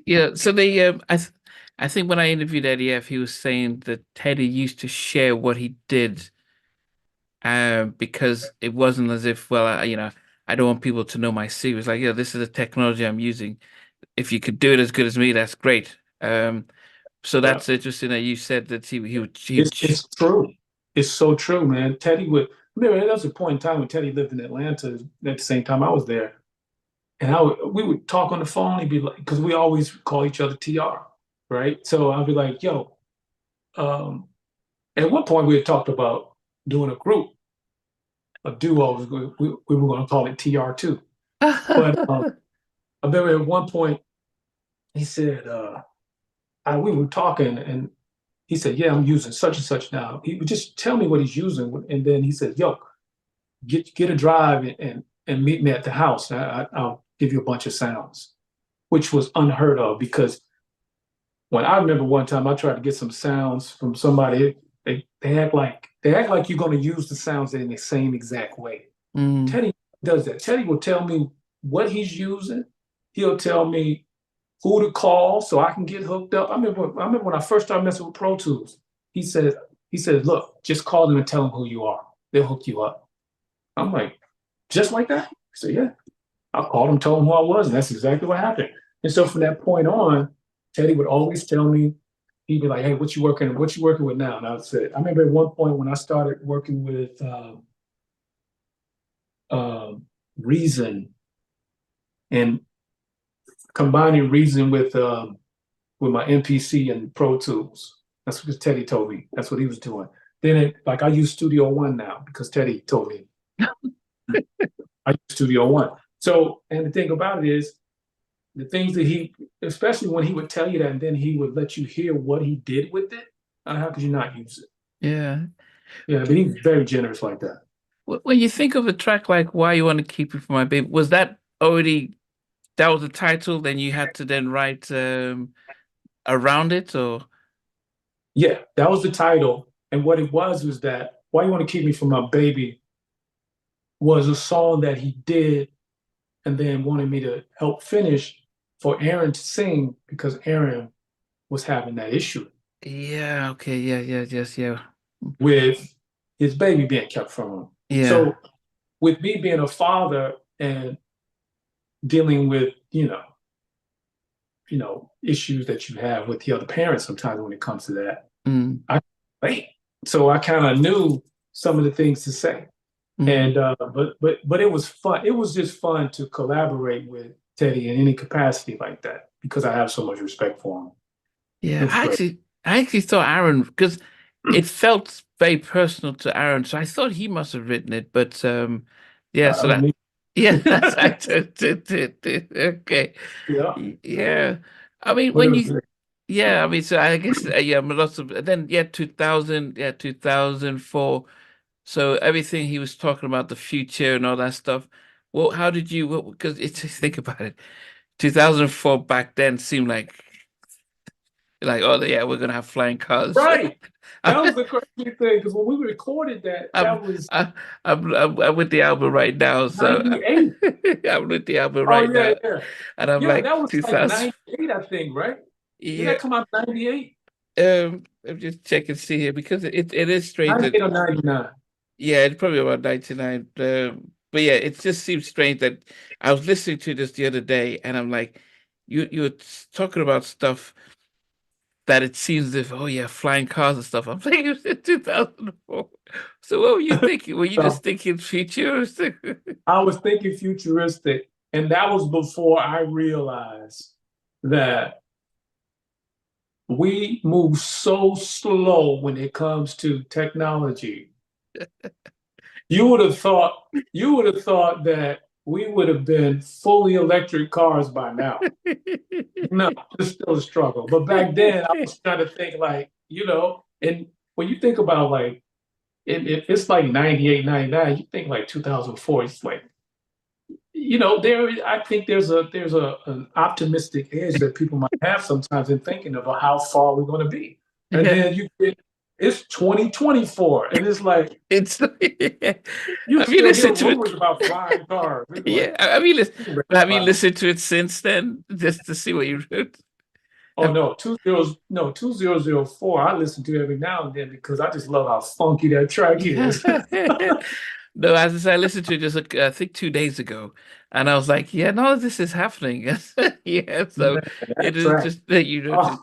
Yeah. So I think when I interviewed Eddie F, he was saying that Teddy used to share what he did, because it wasn't as if, well, I don't want people to know my secrets. Like, yeah, this is the technology I'm using. If you could do it as good as me, that's great. So Yeah. that's interesting that you said that It's true. It's so true, man. Teddy would remember there was a point in time when Teddy lived in Atlanta at the same time I was there. And we would talk on the phone. He'd be like, because we always call each other TR, right? So I'd be like, yo, um, at one point we had talked about doing a group, a duo. We were going to call it TR2. But I remember at one point he said, we were talking and he said, yeah, I'm using such and such now. He would just tell me what he's using. And then he said, yo, get a drive and meet me at the house. I'll give you a bunch of sounds, which was unheard of because when I remember one time I tried to get some sounds from somebody, they act like you're going to use the sounds in the same exact way. Mm, Teddy does that. Teddy will tell me what he's using. He'll tell me who to call so I can get hooked up. I remember when I first started messing with Pro Tools. He said, look, just call them and tell them who you are. They'll hook you up. I'm like, just like that? He said, yeah. I called him, told him who I was, and that's exactly what happened. And so from that point on, Teddy would always tell me, he'd be like, hey, what you working with now? And I said, I remember at one point when I started working with Reason and combining Reason with my MPC and Pro Tools. That's what Teddy told me. That's what he was doing. Like I use Studio One now because Teddy told me I use Studio One. So, and the thing about it is, the things that especially when he would tell you that, and then he would let you hear what he did with it, how could you not use it? yeah. Yeah, but he's very generous like that. When you think of a track like "Why You Want to Keep It From My Baby," was that was the title? Then you had to then write around it, or Yeah, that was the title. And what it was that Why You Want to Keep Me From My Baby was a song that he did and then wanted me to help finish for Aaron to sing because Aaron was having that issue yeah, okay, yeah, yes, yeah, with his baby being kept from him. yeah, So with me being a father and dealing with, issues that you have with the other parents sometimes when it comes to that, mm, I wait. So I kind of knew some of the things to say. mm, And but it was fun. It was just fun to collaborate with Teddy in any capacity like that because I have so much respect for him. It yeah. was great. I actually thought Aaron, because it felt very personal to Aaron, so I thought he must have written it. But yeah, That so was that, me. yeah, that's okay, Yeah, yeah. I mean, but it when was you, great. yeah, I mean, so I guess yeah, lots of then yeah, 2000, yeah, 2004. So everything he was talking about the future and all that stuff. Well, how did you? Because it's think about it. 2004 back then seemed like, oh yeah, we're gonna have flying cars. Right. That was the crazy thing because when we recorded that, I'm, that was I, I'm with the album right now, so 98. I'm with the album Oh right yeah, now, yeah. and I'm Yeah, like that was like 2000. 98, I think, right? Did Yeah, that come out 98? I'm just checking see here because it is strange that 98 or 99? yeah, it's probably about 99. But yeah, it just seems strange that I was listening to this the other day, and I'm like, you were talking about stuff that it seems as if, oh yeah, flying cars and stuff. I'm like, it was in 2004. So what were you thinking? Were you So just thinking futuristic? I was thinking futuristic, and that was before I realized that we move so slow when it comes to technology. You would have thought you would have thought that we would have been fully electric cars by now. No, it's still a struggle. But back then, I was trying to think like, and when you think about like, if it's like 98, 99, you think like 2004, it's like, I think there's an optimistic edge that people might have sometimes in thinking about how far we're going to be. And Yeah. then you get It's 2024, and it's like It's you have you still hear listened to it? rumors about flying cars. It's like, Yeah. Have you wow. listened to it since then? Just to see what you wrote? Oh no, 2004. I listen to every now and then because I just love how funky that track Yeah. is. No, as I said, I listened to it just I think 2 days ago, and I was like, yeah, no, this is happening. Yeah, so Man, it that is track. just that you know Oh, just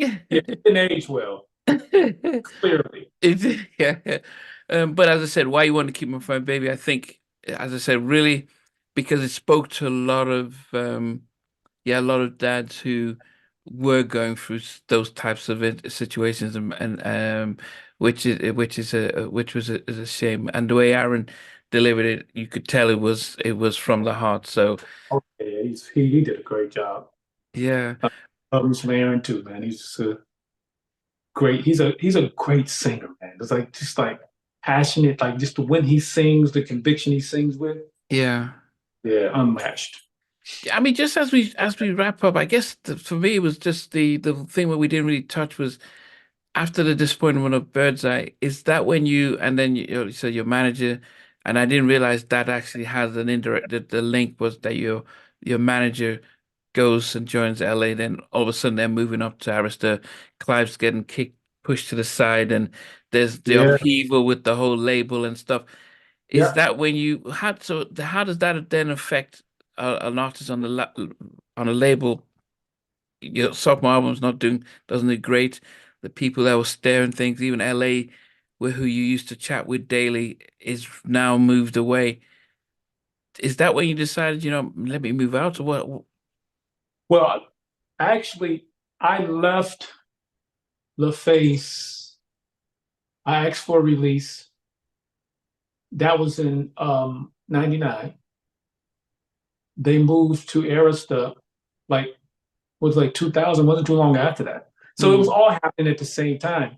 yeah, it didn't age well, clearly. yeah. But as I said, why you want to keep my phone, baby? I think, as I said, really because it spoke to a lot of yeah, a lot of dads who were going through those types of situations, and which was is a shame. And the way Aaron delivered it, you could tell it was from the heart. So Oh, yeah, he did a great job. yeah, I love him some Aaron too, man. He's just a great. He's a great singer, man. It's like just like passionate, like just the when he sings, the conviction he sings with. yeah. Yeah, unmatched. I mean, just as we wrap up, I guess for me it was just the thing that we didn't really touch was after the disappointment of Birdseye. Is that when you and then you so your manager, and I didn't realize that actually has an indirect the link was that your manager goes and joins LA, then all of a sudden they're moving up to Arista, Clive's getting kicked pushed to the side, and there's the Yeah, upheaval with the whole label and stuff. Is yeah. that when you had how does that then affect an artist on on a label? Your sophomore album's not doing doesn't do great. The people that were staring things, even LA, where who you used to chat with daily, is now moved away. Is that when you decided, let me move out or what? Well, actually, I left LaFace. I asked for a release. That was in '99. They moved to Arista, like was like 2000, wasn't too long after that. So it was Mm, all happening at the same time.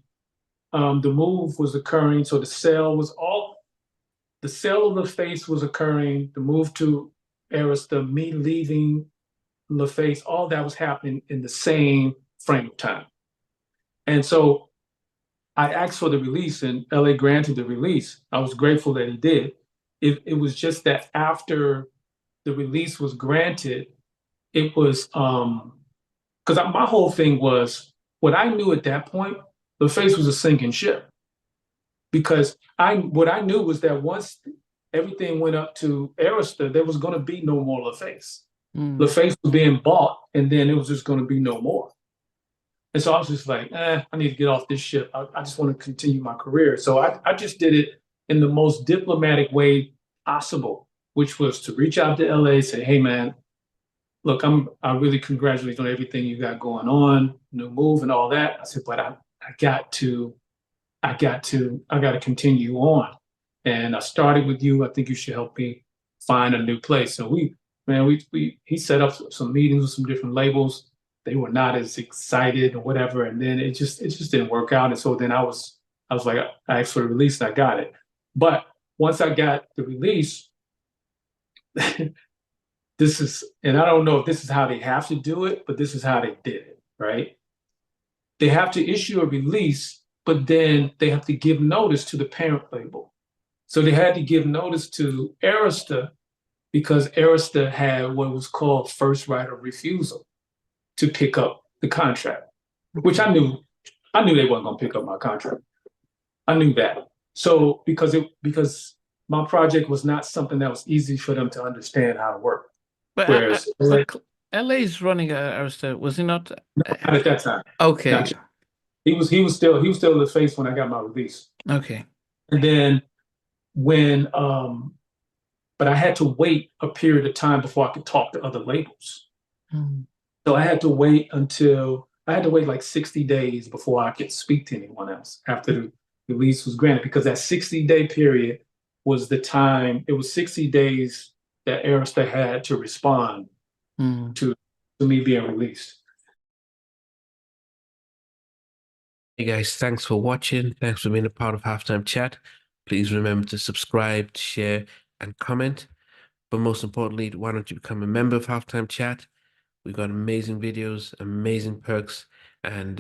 The move was occurring, so the sale of LaFace was occurring, the move to Arista, me leaving LaFace, all that was happening in the same frame of time. And so I asked for the release, and LA granted the release. I was grateful that he did. It was just that after the release was granted, it was because my whole thing was what I knew at that point, the face was a sinking ship. Because what I knew was that once everything went up to Arista, there was going to be no more LaFace. mm. LaFace was being bought, and then it was just going to be no more. And so I was just like, I need to get off this ship. I just want to continue my career. So I just did it in the most diplomatic way possible, which was to reach out to LA, say, hey man, look, I really congratulate you on everything you got going on, new move and all that. I said, but I got to, I got to continue on. And I started with you. I think you should help me find a new place. So he set up some meetings with some different labels. They were not as excited or whatever. And then it just didn't work out. And so then I was like, I asked for the release and I got it. But once I got the release, and I don't know if this is how they have to do it, but this is how they did it, right? They have to issue a release, but then they have to give notice to the parent label. So they had to give notice to Arista because Arista had what was called first right of refusal to pick up the contract, which Okay. I knew they weren't going to pick up my contract. I knew that. So because my project was not something that was easy for them to understand how to work. But Whereas LA's running Arista, was he not? not at that time. Okay, Not he was still the face when I got my release. okay. And then when but I had to wait a period of time before I could talk to other labels. Mm. So I had to wait like 60 days before I could speak to anyone else after the release was granted, because that 60-day period was the time, it was 60 days that Arista had to respond Mm. to, to me being released. Hey guys, thanks for watching. Thanks for being a part of Halftime Chat. Please remember to subscribe, share, and comment. But most importantly, why don't you become a member of Halftime Chat? We've got amazing videos, amazing perks, and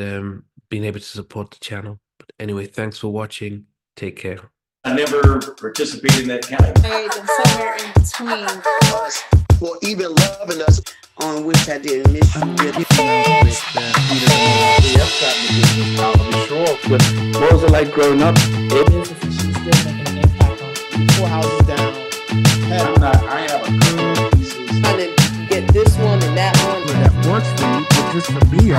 being able to support the channel. But Anyway, thanks for watching. Take care. I never participated in that kind of. And somewhere in between us for even loving us, on which I did miss you. What was it like growing up? She's still making an impact on 4 houses down. I have a couple pieces. trying to get this one and that one. That works for you, but just for me,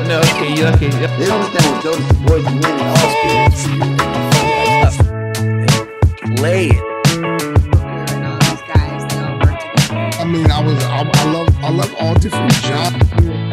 No, okay, you're okay. They don't understand what Jodeci's voice meant in all spirits. Play it. And all these guys, they all work together. I mean, I love all different genres.